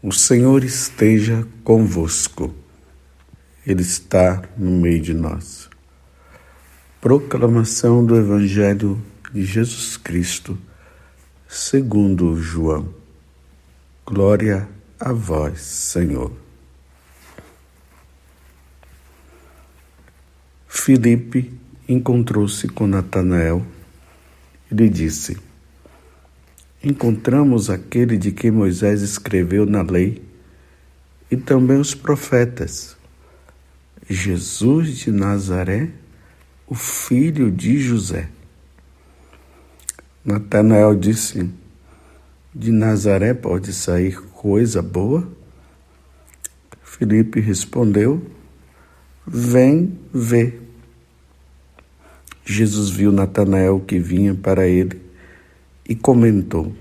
O Senhor esteja convosco. Ele está no meio de nós. Proclamação do Evangelho de Jesus Cristo, segundo João. Glória a vós, Senhor. Filipe encontrou-se com Natanael e lhe disse: Encontramos aquele de quem Moisés escreveu na lei e também os profetas, Jesus de Nazaré, o filho de José. Natanael disse: De Nazaré pode sair coisa boa? Filipe respondeu: Vem ver. Jesus viu Natanael que vinha para ele e comentou: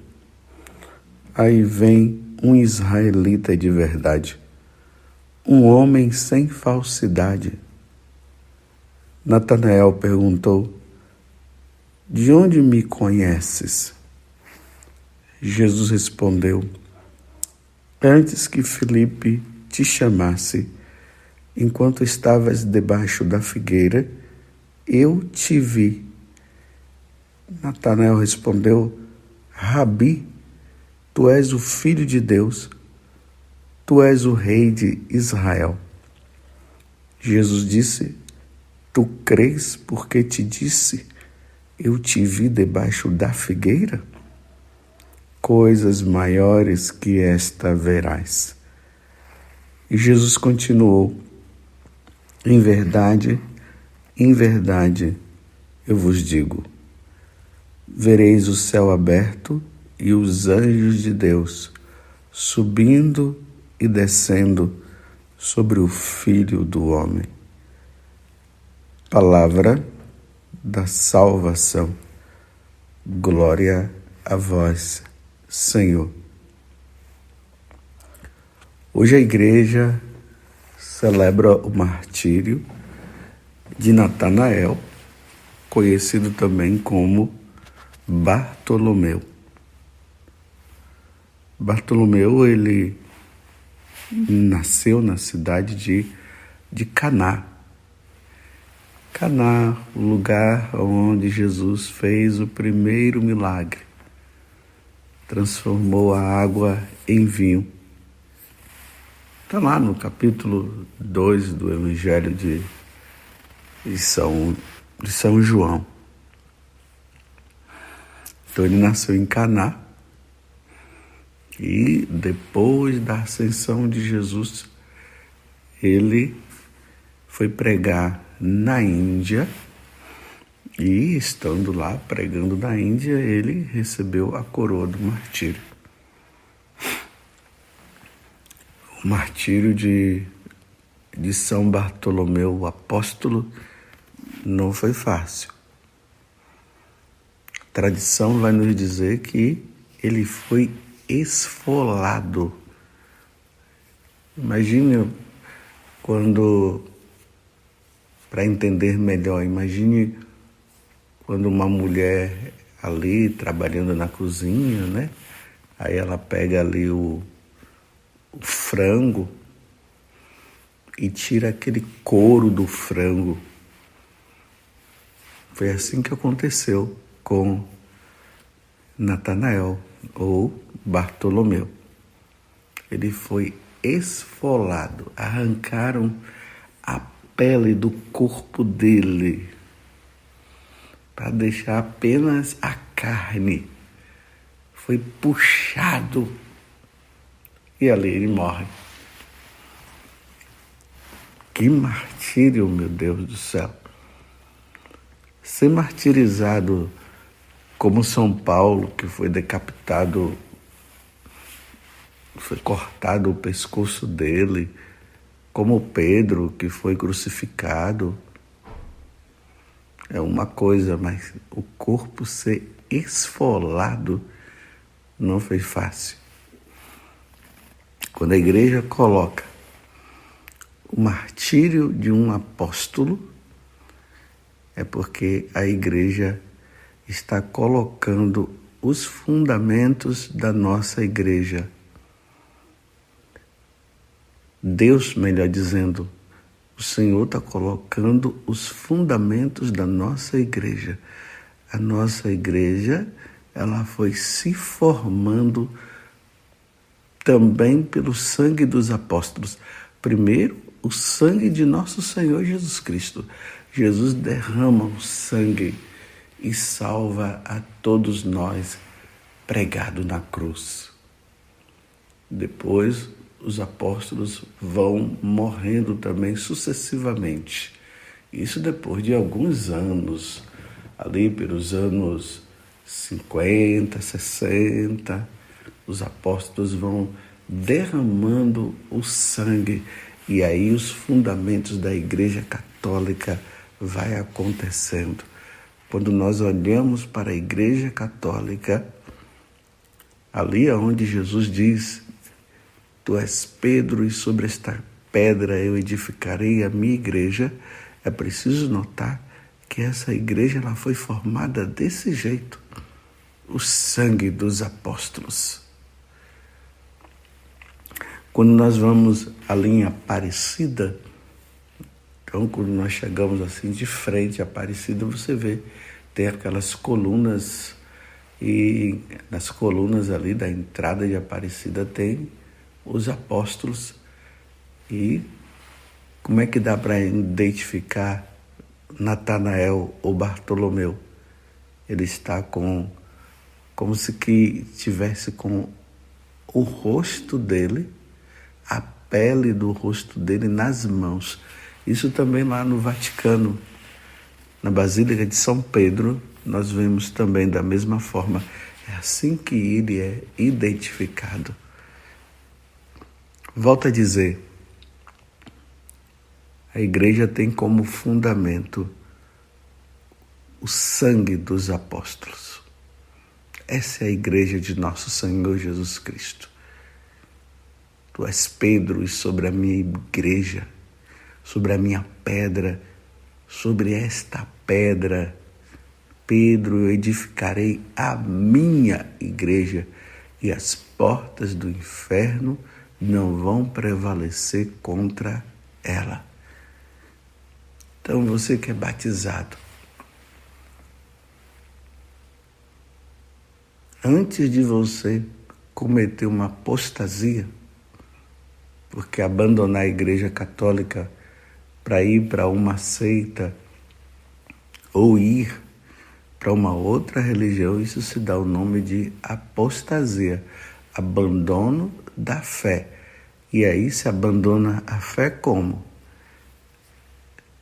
Aí vem um israelita de verdade, um homem sem falsidade. Natanael perguntou: De onde me conheces? Jesus respondeu: Antes que Filipe te chamasse, enquanto estavas debaixo da figueira, eu te vi. Natanael respondeu: Rabi, tu és o Filho de Deus, tu és o Rei de Israel. Jesus disse: Tu crês porque te disse, eu te vi debaixo da figueira? Coisas maiores que esta verás. E Jesus continuou: em verdade, eu vos digo, vereis o céu aberto e os anjos de Deus subindo e descendo sobre o Filho do Homem. Palavra da salvação. Glória a vós, Senhor. Hoje a igreja celebra o martírio de Natanael, conhecido também como Bartolomeu. Bartolomeu, ele nasceu na cidade de Caná. Caná, o lugar onde Jesus fez o primeiro milagre. Transformou a água em vinho. Está lá no capítulo 2 do Evangelho de São João. Então ele nasceu em Caná e depois da ascensão de Jesus, ele foi pregar na Índia e, estando lá pregando na Índia, ele recebeu a coroa do martírio. O martírio de São Bartolomeu, o apóstolo, não foi fácil. A tradição vai nos dizer que ele foi esfolado. Imagine para entender melhor, imagine quando uma mulher ali trabalhando na cozinha, né? Aí ela pega ali o frango e tira aquele couro do frango. Foi assim que aconteceu com Natanael, ou Bartolomeu. Ele foi esfolado, arrancaram a pele do corpo dele para deixar apenas a carne. Foi puxado e ali ele morre. Que martírio, meu Deus do céu! Ser martirizado como São Paulo, que foi decapitado, foi cortado o pescoço dele, como Pedro, que foi crucificado, é uma coisa, mas o corpo ser esfolado não foi fácil. Quando a igreja coloca o martírio de um apóstolo, é porque a igreja está colocando os fundamentos da nossa igreja. Deus, melhor dizendo, o Senhor está colocando os fundamentos da nossa igreja. A nossa igreja, ela foi se formando também pelo sangue dos apóstolos. Primeiro, o sangue de nosso Senhor Jesus Cristo. Jesus derrama o sangue e salva a todos nós pregado na cruz. Depois, os apóstolos vão morrendo também sucessivamente. Isso depois de alguns anos, ali pelos anos 50, 60, os apóstolos vão derramando o sangue e aí os fundamentos da Igreja Católica vai acontecendo. Quando nós olhamos para a Igreja Católica, ali onde Jesus diz: Tu és Pedro e sobre esta pedra eu edificarei a minha igreja, é preciso notar que essa igreja ela foi formada desse jeito. O sangue dos apóstolos. Quando nós vamos ali em Aparecida, então quando nós chegamos assim de frente a Aparecida, você vê, tem aquelas colunas, e nas colunas ali da entrada de Aparecida tem os apóstolos. E como é que dá para identificar Natanael ou Bartolomeu? Ele está como se que tivesse com o rosto dele, a pele do rosto dele nas mãos. Isso também lá no Vaticano, na Basílica de São Pedro, nós vemos também da mesma forma. É assim que ele é identificado. Volto a dizer, a igreja tem como fundamento o sangue dos apóstolos. Essa é a igreja de nosso Senhor Jesus Cristo. Tu és Pedro e sobre a minha igreja, sobre a minha pedra, sobre esta pedra, Pedro, eu edificarei a minha igreja e as portas do inferno não vão prevalecer contra ela. Então você que é batizado, antes de você cometer uma apostasia, porque abandonar a Igreja Católica para ir para uma seita ou ir para uma outra religião, isso se dá o nome de apostasia, abandono da fé. E aí se abandona a fé como?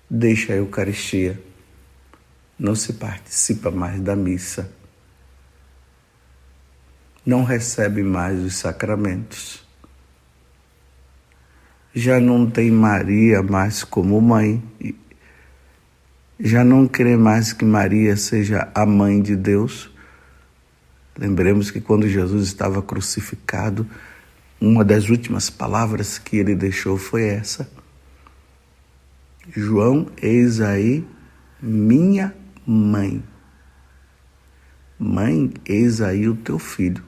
Deixa a Eucaristia, não se participa mais da missa, não recebe mais os sacramentos, já não tem Maria mais como mãe, já não crê mais que Maria seja a mãe de Deus. Lembremos que quando Jesus estava crucificado, uma das últimas palavras que ele deixou foi essa: João, eis aí minha mãe. Mãe, eis aí o teu filho.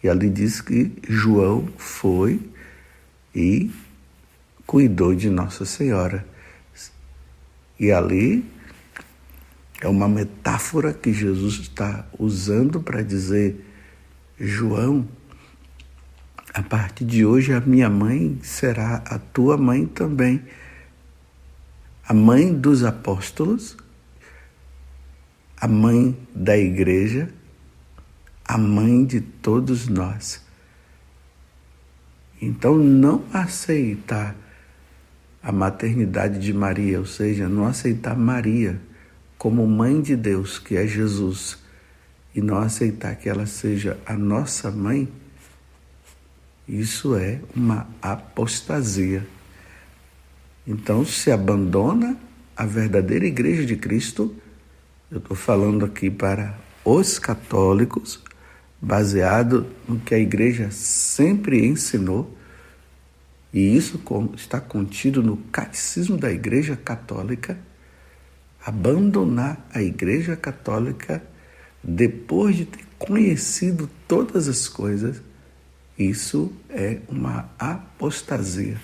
E ali diz que João foi e cuidou de Nossa Senhora. E ali é uma metáfora que Jesus está usando para dizer: João, a partir de hoje a minha mãe será a tua mãe também. A mãe dos apóstolos, a mãe da igreja, a mãe de todos nós. Então, não aceitar a maternidade de Maria, ou seja, não aceitar Maria como mãe de Deus, que é Jesus, e não aceitar que ela seja a nossa mãe, isso é uma apostasia. Então, se abandona a verdadeira igreja de Cristo. Eu estou falando aqui para os católicos, baseado no que a igreja sempre ensinou, e isso está contido no Catecismo da Igreja Católica. Abandonar a Igreja Católica depois de ter conhecido todas as coisas, isso é uma apostasia.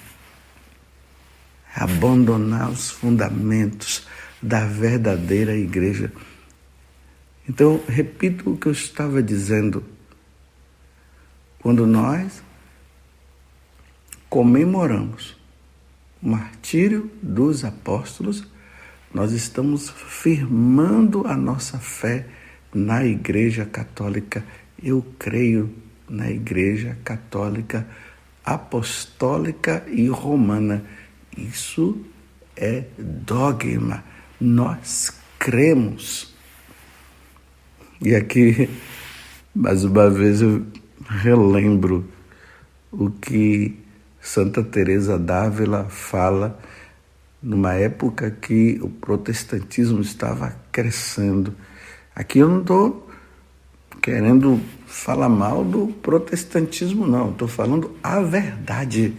abandonar os fundamentos da verdadeira igreja. Então, repito o que eu estava dizendo. Quando nós comemoramos o martírio dos apóstolos, nós estamos firmando a nossa fé na Igreja Católica. Eu creio na Igreja Católica Apostólica e Romana. Isso é dogma. Nós cremos. E aqui, mais uma vez, eu relembro o que Santa Teresa d'Ávila fala numa época que o protestantismo estava crescendo. Aqui eu não estou querendo falar mal do protestantismo, não. Estou falando a verdade.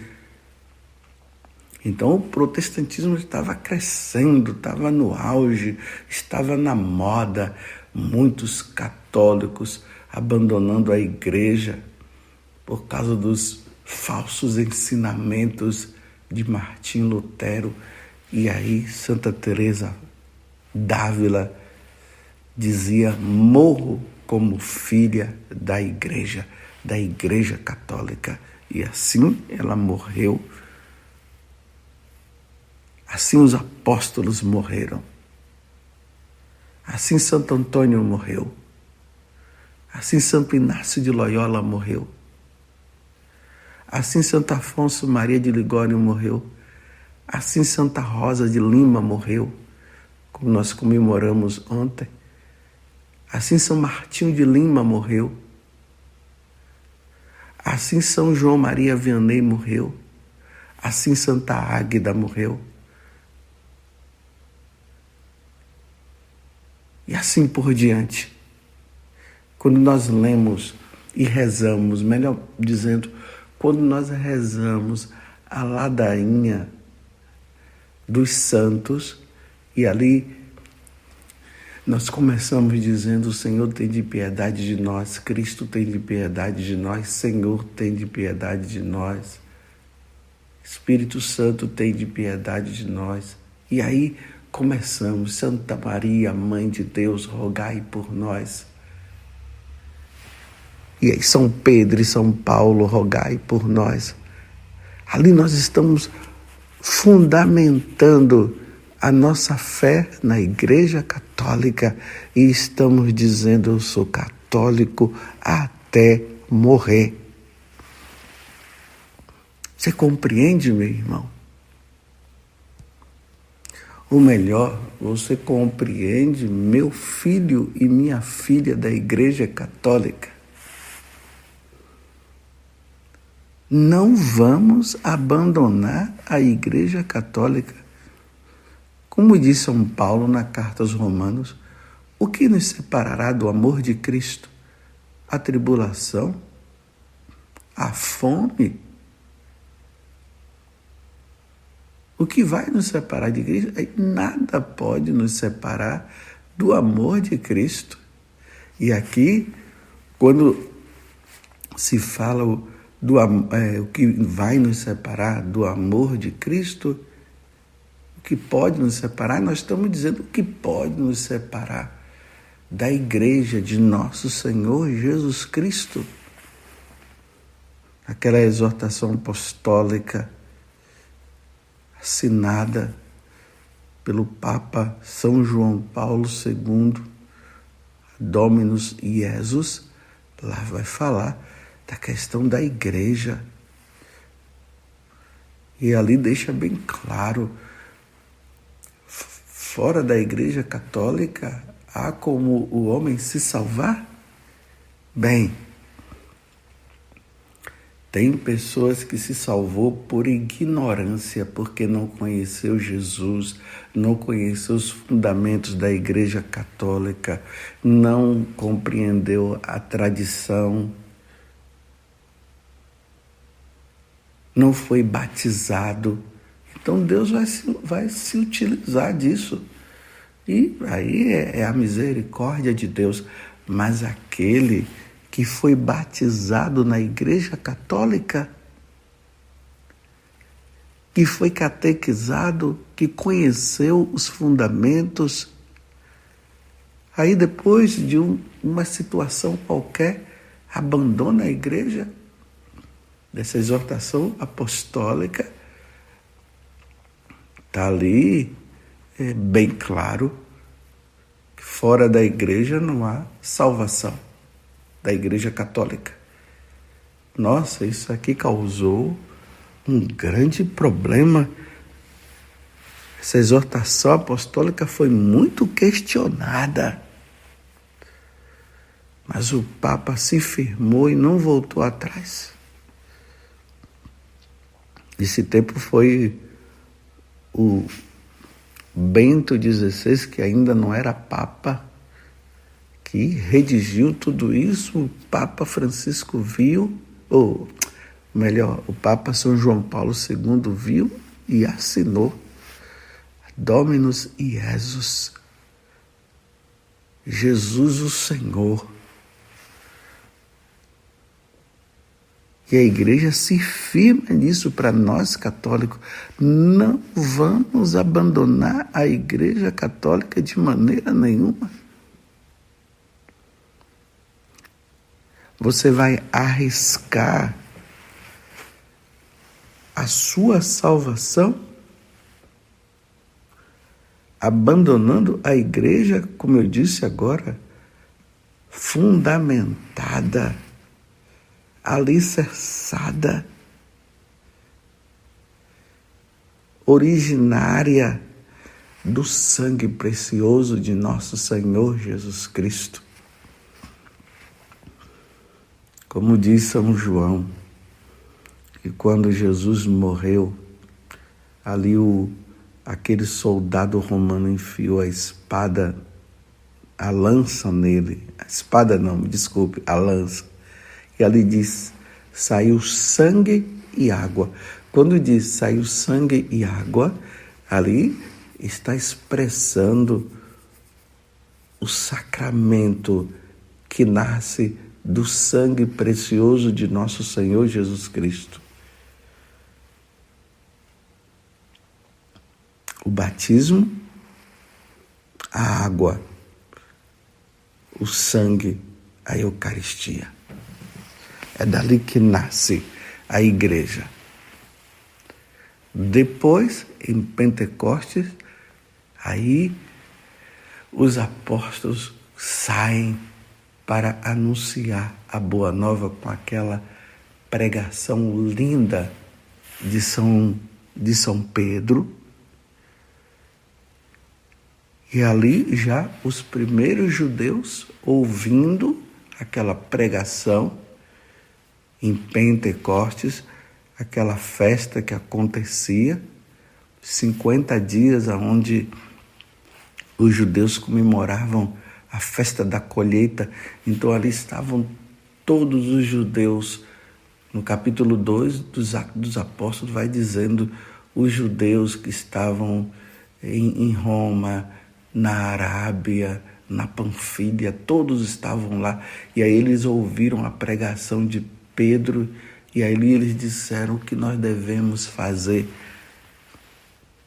Então o protestantismo estava crescendo, estava no auge, estava na moda. Muitos católicos abandonando a igreja por causa dos falsos ensinamentos de Martim Lutero. E aí Santa Teresa d'Ávila dizia: morro como filha da igreja católica. E assim ela morreu. Assim os apóstolos morreram. Assim Santo Antônio morreu. Assim Santo Inácio de Loyola morreu. Assim Santo Afonso Maria de Ligório morreu. Assim Santa Rosa de Lima morreu, como nós comemoramos ontem. Assim São Martinho de Lima morreu. Assim São João Maria Vianney morreu. Assim Santa Águeda morreu. E assim por diante. Quando nós lemos e rezamos, melhor dizendo, quando nós rezamos a ladainha dos santos, e ali nós começamos dizendo: Senhor, tem de piedade de nós, Cristo tem de piedade de nós, Senhor, tem de piedade de nós, Espírito Santo tem de piedade de nós. E aí começamos: Santa Maria, Mãe de Deus, rogai por nós. E aí São Pedro e São Paulo, rogai por nós. Ali nós estamos fundamentando a nossa fé na Igreja Católica e estamos dizendo: eu sou católico até morrer. Você compreende, meu irmão? Ou melhor, você compreende, meu filho e minha filha da Igreja Católica? Não vamos abandonar a Igreja Católica. Como diz São Paulo na carta aos Romanos, o que nos separará do amor de Cristo? A tribulação? A fome? O que vai nos separar de Cristo? Nada pode nos separar do amor de Cristo. E aqui, quando se fala o que vai nos separar do amor de Cristo, o que pode nos separar, nós estamos dizendo o que pode nos separar da igreja de nosso Senhor Jesus Cristo. Aquela exortação apostólica assinada pelo Papa São João Paulo II, Dominus Iesus, lá vai falar da questão da igreja. E ali deixa bem claro: fora da Igreja Católica, há como o homem se salvar? Bem, tem pessoas que se salvou por ignorância, porque não conheceu Jesus, não conheceu os fundamentos da Igreja Católica, não compreendeu a tradição, não foi batizado. Então Deus vai se utilizar disso. E aí é a misericórdia de Deus. Mas aquele que foi batizado na Igreja Católica que foi catequizado, que conheceu os fundamentos. Aí depois de uma situação qualquer, abandona a igreja, dessa exortação apostólica. Está ali bem claro que fora da igreja não há salvação, da igreja católica. Nossa, isso aqui causou um grande problema. Essa exortação apostólica foi muito questionada. Mas o Papa se firmou e não voltou atrás. Esse tempo foi o Bento XVI, que ainda não era Papa, que redigiu tudo isso. O Papa Francisco viu, ou melhor, o Papa São João Paulo II viu e assinou. Dominus Iesus, Jesus o Senhor. E a igreja se firma nisso para nós católicos. Não vamos abandonar a igreja católica de maneira nenhuma. Você vai arriscar a sua salvação abandonando a igreja, como eu disse agora, fundamentada, alicerçada, originária do sangue precioso de nosso Senhor Jesus Cristo. Como diz São João, que quando Jesus morreu, ali aquele soldado romano enfiou a espada, a lança nele, a espada não, me desculpe, a lança. E ali diz, saiu sangue e água. Quando diz saiu sangue e água, ali está expressando o sacramento que nasce do sangue precioso de nosso Senhor Jesus Cristo. O batismo, a água, o sangue, a Eucaristia. É dali que nasce a igreja. Depois, em Pentecostes, aí os apóstolos saem para anunciar a boa nova com aquela pregação linda de São Pedro. E ali já os primeiros judeus ouvindo aquela pregação em Pentecostes, aquela festa que acontecia, 50 dias onde os judeus comemoravam a festa da colheita. Então ali estavam todos os judeus. No capítulo 2 dos Atos dos Apóstolos vai dizendo os judeus que estavam em Roma, na Arábia, na Panfília, todos estavam lá. E aí eles ouviram a pregação de Pedro, e aí eles disseram o que nós devemos fazer.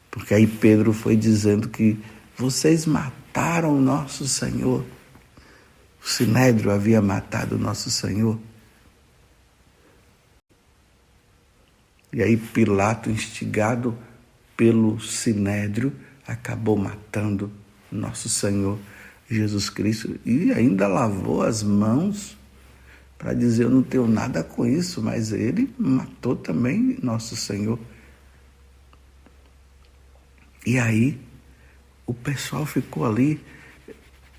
Porque aí Pedro foi dizendo que vocês mataram o nosso Senhor. O Sinédrio havia matado o nosso Senhor. E aí Pilato, instigado pelo Sinédrio, acabou matando nosso Senhor Jesus Cristo e ainda lavou as mãos para dizer, eu não tenho nada com isso, mas ele matou também nosso Senhor. E aí o pessoal ficou ali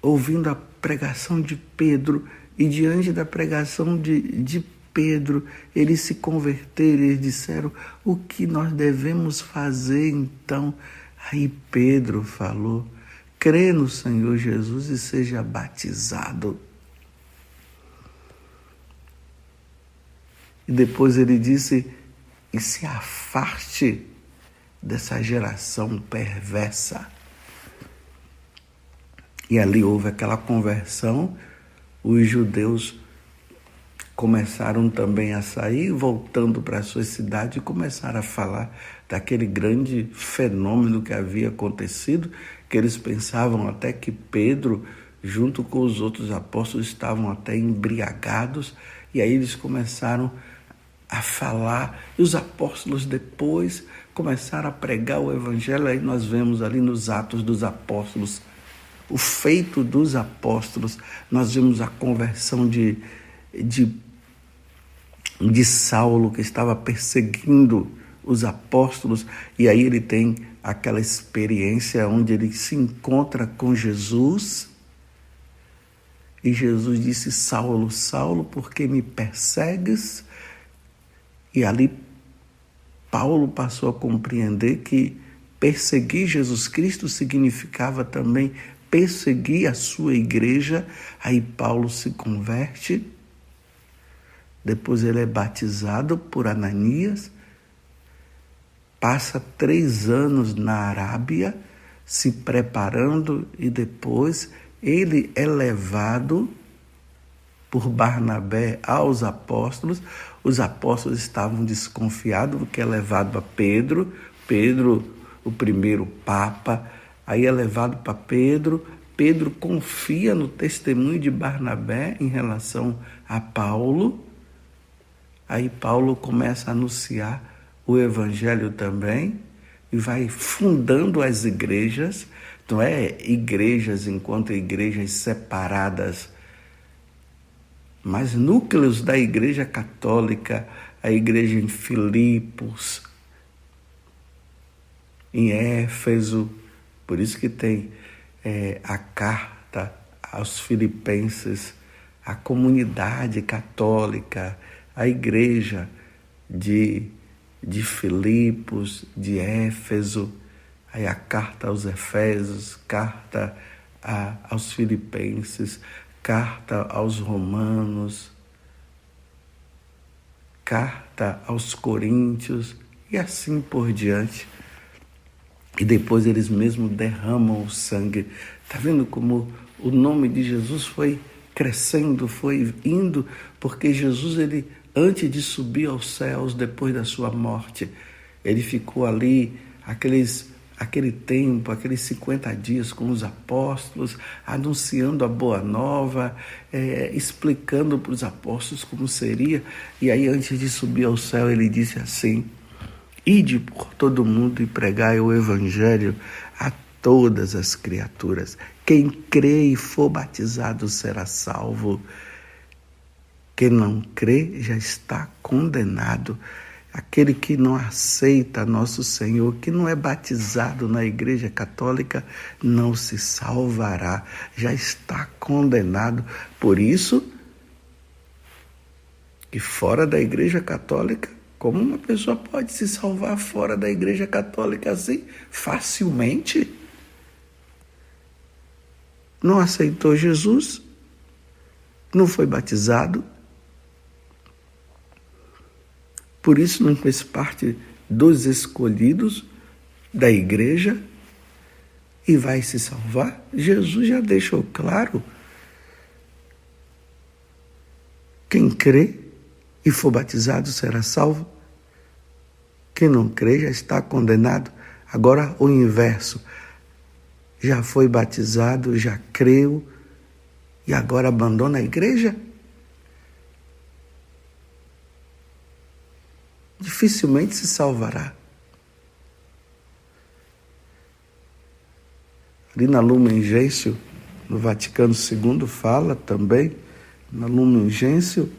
ouvindo a pregação de Pedro, e diante da pregação de Pedro, eles se converteram, eles disseram, o que nós devemos fazer então? Aí Pedro falou, crê no Senhor Jesus e seja batizado. E depois ele disse, e se afaste dessa geração perversa. E ali houve aquela conversão, os judeus começaram também a sair, voltando para a sua cidade, e começaram a falar daquele grande fenômeno que havia acontecido, que eles pensavam até que Pedro, junto com os outros apóstolos, estavam até embriagados, e aí eles começaram a falar, e os apóstolos depois começaram a pregar o evangelho. Aí nós vemos ali nos Atos dos Apóstolos, o feito dos apóstolos, nós vemos a conversão de Saulo, que estava perseguindo os apóstolos, e aí ele tem aquela experiência onde ele se encontra com Jesus, e Jesus disse: Saulo, Saulo, por que me persegues? E ali Paulo passou a compreender que perseguir Jesus Cristo significava também perseguir a sua igreja. Aí Paulo se converte, depois ele é batizado por Ananias, passa 3 anos na Arábia se preparando, e depois ele é levado por Barnabé aos apóstolos. Os apóstolos estavam desconfiados, porque é levado a Pedro, o primeiro papa, aí é levado para Pedro. Pedro confia no testemunho de Barnabé em relação a Paulo. Aí Paulo começa a anunciar o evangelho também e vai fundando as igrejas. Não é igrejas enquanto igrejas separadas, mas núcleos da igreja católica, a igreja em Filipos, em Éfeso. Por isso que tem a carta aos filipenses, a comunidade católica, a igreja de Filipos, de Éfeso, aí a carta aos Efésios, carta aos Filipenses, carta aos Romanos, carta aos Coríntios, e assim por diante. E depois eles mesmos derramam o sangue. Está vendo como o nome de Jesus foi crescendo, foi indo, porque Jesus, ele, antes de subir aos céus, depois da sua morte, ele ficou ali, aquele tempo, aqueles 50 dias com os apóstolos, anunciando a boa nova, explicando para os apóstolos como seria. E aí, antes de subir ao céu, ele disse assim: ide por todo mundo e pregai o evangelho a todas as criaturas. Quem crê e for batizado será salvo. Quem não crê já está condenado. Aquele que não aceita nosso Senhor, que não é batizado na Igreja Católica, não se salvará, já está condenado. Por isso que fora da Igreja Católica, como uma pessoa pode se salvar fora da Igreja Católica assim, facilmente? Não aceitou Jesus, não foi batizado, por isso não fez parte dos escolhidos da igreja e vai se salvar? Jesus já deixou claro: quem crê e for batizado será salvo. Quem não crê já está condenado. Agora o inverso: já foi batizado, já creu e agora abandona a igreja? Dificilmente se salvará. Ali na Lumen Gentium, no Vaticano II, fala também, na Lumen Gentium,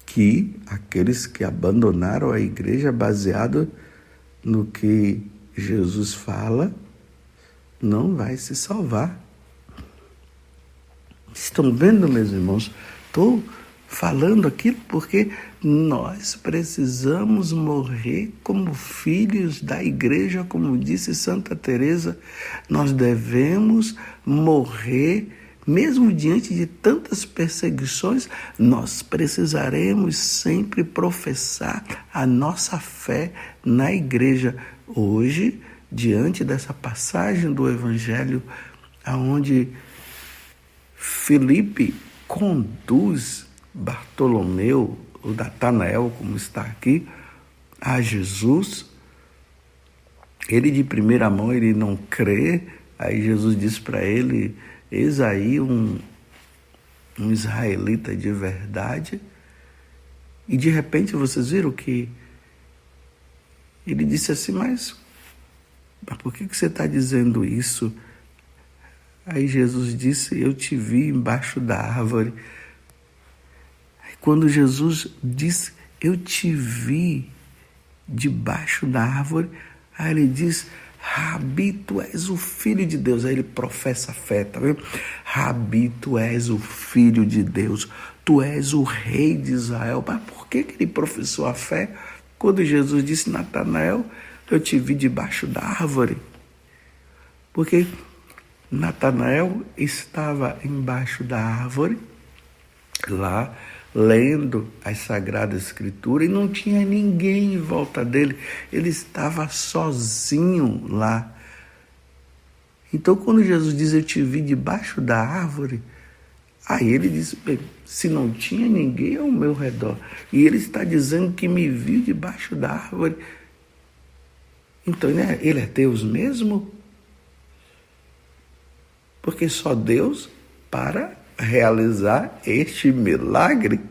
que aqueles que abandonaram a igreja baseado no que Jesus fala, não vai se salvar. Estão vendo, meus irmãos? Estou falando aquilo porque nós precisamos morrer como filhos da igreja, como disse Santa Teresa. Nós devemos morrer, mesmo diante de tantas perseguições. Nós precisaremos sempre professar a nossa fé na igreja. Hoje, diante dessa passagem do Evangelho, onde Filipe conduz Bartolomeu, o Natanael, como está aqui, a Jesus. Ele de primeira mão, ele não crê. Aí Jesus diz para ele: eis aí um israelita de verdade. E de repente vocês viram que ele disse assim: mas por que você está dizendo isso? Aí Jesus disse: eu te vi embaixo da árvore. Aí quando Jesus disse: eu te vi debaixo da árvore, aí ele diz: Rabi, tu és o Filho de Deus. Aí ele professa a fé, tá vendo? Rabi, tu és o Filho de Deus, tu és o Rei de Israel. Mas por que ele professou a fé? Quando Jesus disse: Natanael, eu te vi debaixo da árvore. Porque Natanael estava embaixo da árvore, lá, lendo as Sagradas Escrituras, e não tinha ninguém em volta dele. Ele estava sozinho lá. Então, quando Jesus diz: eu te vi debaixo da árvore, aí ele diz: bem, se não tinha ninguém ao meu redor, e ele está dizendo que me viu debaixo da árvore, então ele é Deus mesmo? Porque só Deus para realizar este milagre.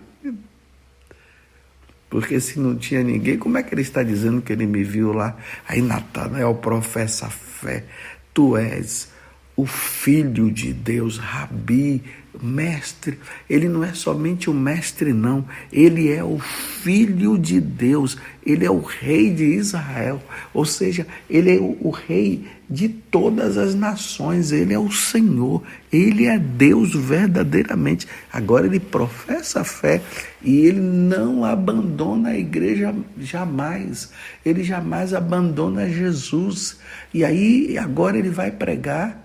Porque se não tinha ninguém, como é que ele está dizendo que ele me viu lá? Aí Natanael professa a fé: tu és o Filho de Deus, Rabi, mestre. Ele não é somente o mestre, não. Ele é o Filho de Deus. Ele é o Rei de Israel. Ou seja, ele é o Rei de todas as nações. Ele é o Senhor. Ele é Deus verdadeiramente. Agora ele professa a fé e ele não abandona a igreja jamais. Ele jamais abandona Jesus. E aí agora ele vai pregar.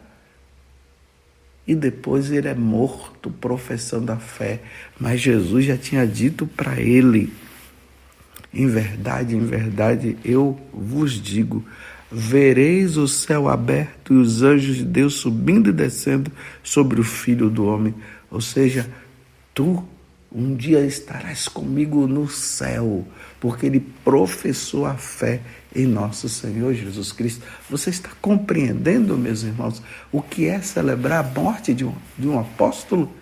E depois ele é morto professando a fé. Mas Jesus já tinha dito para ele: em verdade, eu vos digo, vereis o céu aberto e os anjos de Deus subindo e descendo sobre o Filho do Homem. Ou seja, tu um dia estarás comigo no céu, porque ele professou a fé em nosso Senhor Jesus Cristo. Você está compreendendo, meus irmãos, o que é celebrar a morte de um apóstolo?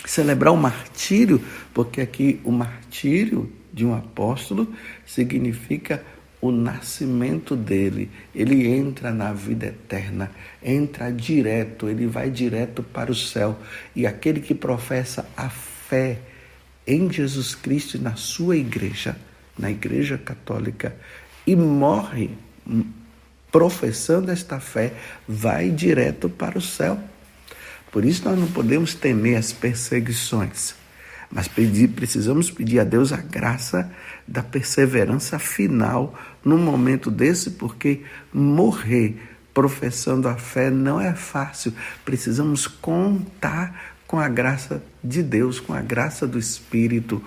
Celebrar o martírio, porque aqui o martírio de um apóstolo significa o nascimento dele. Ele entra na vida eterna, entra direto, ele vai direto para o céu. E aquele que professa a fé em Jesus Cristo e na sua igreja, na Igreja Católica, e morre professando esta fé, vai direto para o céu. Por isso nós não podemos temer as perseguições, mas precisamos pedir a Deus a graça da perseverança final num momento desse, porque morrer professando a fé não é fácil. Precisamos contar com a graça de Deus, com a graça do Espírito.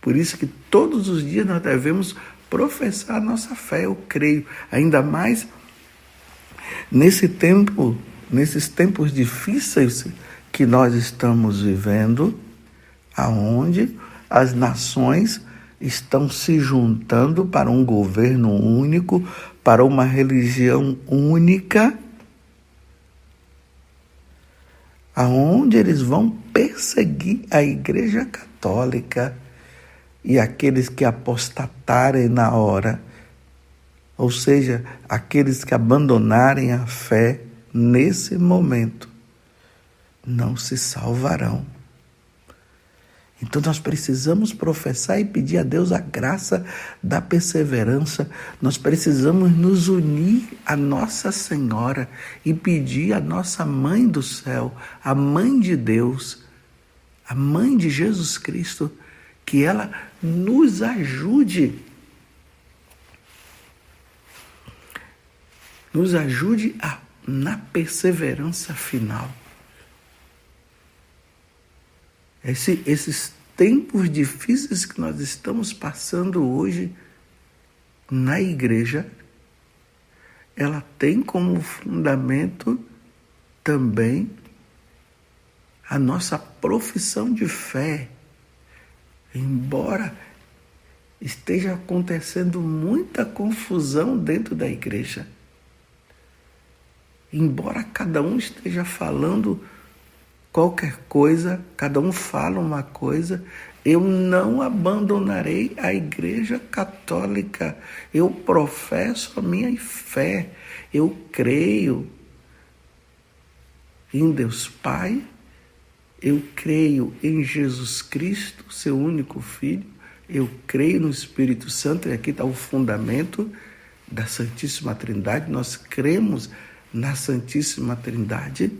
Por isso que todos os dias nós devemos professar a nossa fé, eu creio. Ainda mais nesses tempos difíceis que nós estamos vivendo, aonde as nações estão se juntando para um governo único, para uma religião única, aonde eles vão perseguir a Igreja Católica e aqueles que apostatarem na hora, ou seja, aqueles que abandonarem a fé nesse momento, não se salvarão. Então nós precisamos professar e pedir a Deus a graça da perseverança. Nós precisamos nos unir a Nossa Senhora e pedir a nossa Mãe do Céu, a Mãe de Deus, a Mãe de Jesus Cristo, que ela nos ajude. Nos ajude na perseverança final. Esses tempos difíceis que nós estamos passando hoje na igreja, ela tem como fundamento também a nossa profissão de fé, embora esteja acontecendo muita confusão dentro da igreja, embora cada um esteja falando qualquer coisa, cada um fala uma coisa, eu não abandonarei a Igreja Católica. Eu professo a minha fé. Eu creio em Deus Pai. Eu creio em Jesus Cristo, seu único Filho. Eu creio no Espírito Santo. E aqui está o fundamento da Santíssima Trindade. Nós cremos na Santíssima Trindade,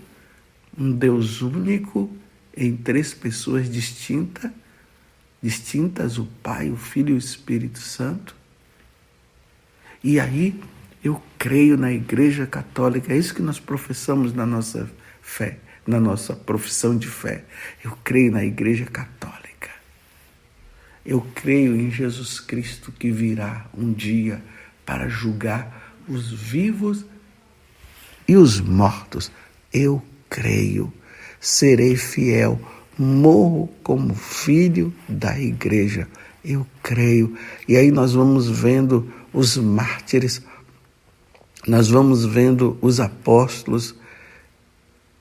um Deus único em três pessoas distintas, o Pai, o Filho e o Espírito Santo. E aí eu creio na Igreja Católica, é isso que nós professamos na nossa fé, na nossa profissão de fé. Eu creio na Igreja Católica. Eu creio em Jesus Cristo que virá um dia para julgar os vivos e os mortos. Eu creio, serei fiel, morro como filho da igreja. Eu creio. E aí nós vamos vendo os mártires, nós vamos vendo os apóstolos,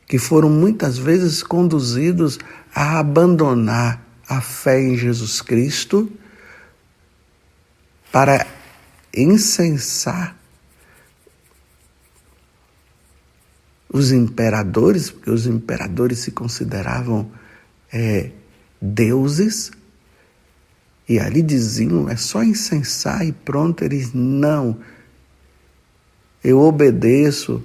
que foram muitas vezes conduzidos a abandonar a fé em Jesus Cristo para incensar os imperadores, porque os imperadores se consideravam deuses, e ali diziam, é só incensar e pronto. Eles, não, eu obedeço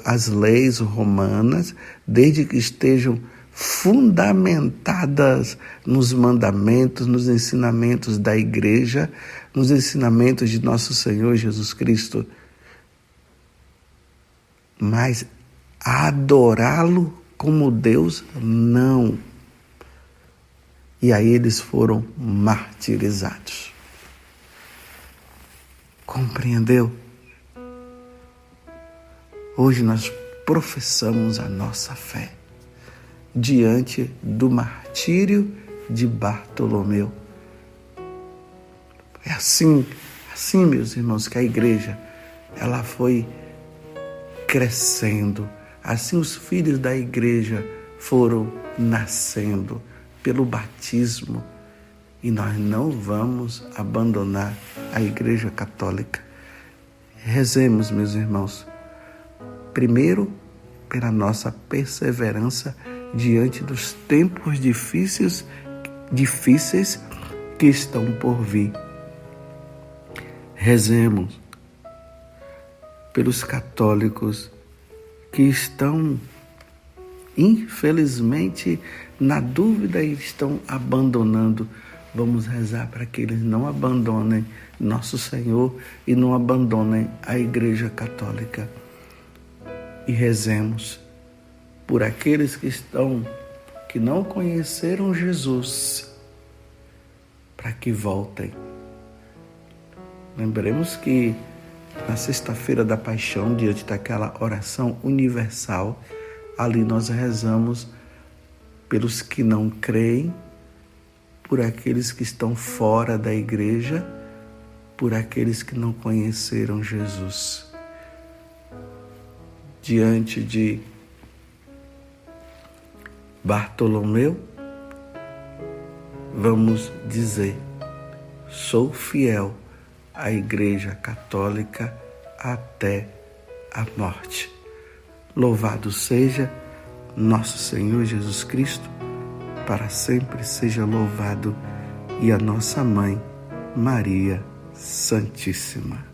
às leis romanas, desde que estejam fundamentadas nos mandamentos, nos ensinamentos da igreja, nos ensinamentos de nosso Senhor Jesus Cristo. Mas adorá-lo como Deus, não. E aí eles foram martirizados. Compreendeu? Hoje nós professamos a nossa fé diante do martírio de Bartolomeu. É assim, meus irmãos, que a igreja ela foi crescendo. Assim os filhos da igreja foram nascendo pelo batismo. E nós não vamos abandonar a Igreja Católica. Rezemos, meus irmãos, primeiro pela nossa perseverança diante dos tempos difíceis que estão por vir. Rezemos pelos católicos que estão, infelizmente, na dúvida e estão abandonando. Vamos rezar para que eles não abandonem nosso Senhor e não abandonem a Igreja Católica. E rezemos por aqueles que não conheceram Jesus, para que voltem. Lembremos que na sexta-feira da Paixão, diante daquela oração universal, ali nós rezamos pelos que não creem, por aqueles que estão fora da igreja, por aqueles que não conheceram Jesus. Diante de Bartolomeu, vamos dizer: sou fiel à Igreja Católica até a morte. Louvado seja nosso Senhor Jesus Cristo, para sempre seja louvado, e a nossa Mãe, Maria Santíssima.